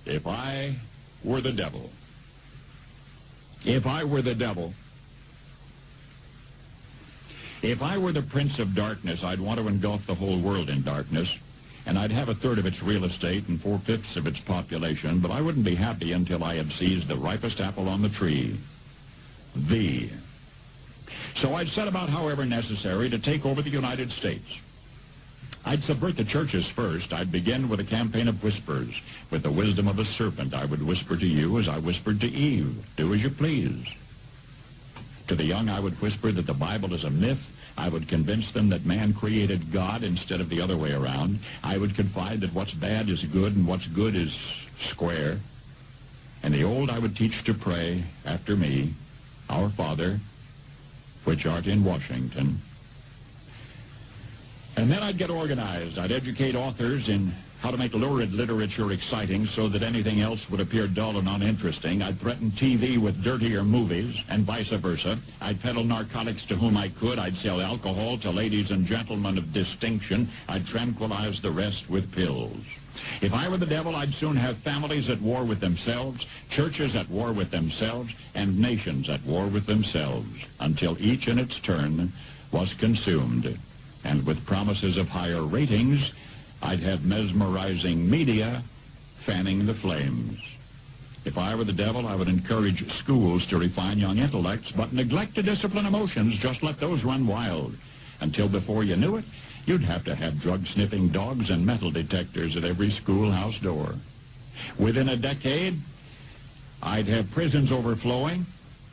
If I were the devil. If I were the devil. If I were the prince of darkness, I'd want to engulf the whole world in darkness, and I'd have a third of its real estate and 4/5 of its population, but I wouldn't be happy until I had seized the ripest apple on the tree. Thee. So I'd set about, however necessary, to take over the United States. I'd subvert the churches first. I'd begin with a campaign of whispers. With the wisdom of a serpent, I would whisper to you as I whispered to Eve, do as you please. To the young, I would whisper that the Bible is a myth. I would convince them that man created God instead of the other way around. I would confide that what's bad is good and what's good is square. And the old I would teach to pray after me, Our Father, which art in Washington. And then I'd get organized. I'd educate authors in how to make lurid literature exciting so that anything else would appear dull and uninteresting. I'd threaten TV with dirtier movies and vice versa. I'd peddle narcotics to whom I could. I'd sell alcohol to ladies and gentlemen of distinction. I'd tranquilize the rest with pills. If I were the devil, I'd soon have families at war with themselves, churches at war with themselves, and nations at war with themselves, until each in its turn was consumed. And with promises of higher ratings, I'd have mesmerizing media fanning the flames. If I were the devil, I would encourage schools to refine young intellects, but neglect to discipline emotions. Just let those run wild. Until before you knew it, you'd have to have drug-sniffing dogs and metal detectors at every schoolhouse door. Within a decade, I'd have prisons overflowing.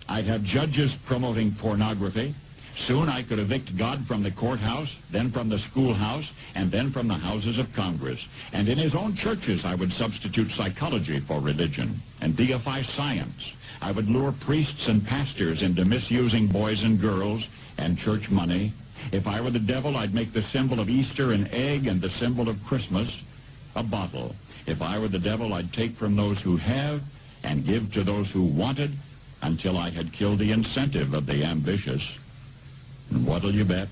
I'd have judges promoting pornography. Soon I could evict God from the courthouse, then from the schoolhouse, and then from the houses of Congress. And in his own churches, I would substitute psychology for religion and deify science. I would lure priests and pastors into misusing boys and girls and church money. If I were the devil, I'd make the symbol of Easter an egg and the symbol of Christmas a bottle. If I were the devil, I'd take from those who have and give to those who wanted until I had killed the incentive of the ambitious. And what'll you bet?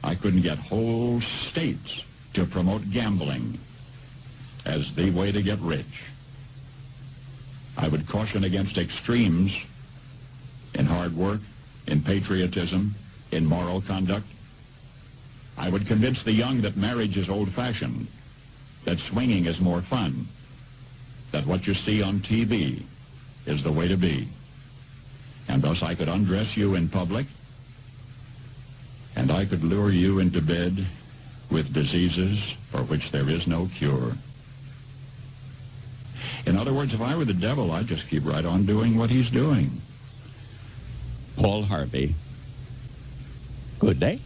I couldn't get whole states to promote gambling as the way to get rich. I would caution against extremes in hard work, in patriotism, in moral conduct. I would convince the young that marriage is old-fashioned, that swinging is more fun, that what you see on TV is the way to be. And thus I could undress you in public, and I could lure you into bed with diseases for which there is no cure. In other words, if I were the devil, I'd just keep right on doing what he's doing. Paul Harvey. Good day.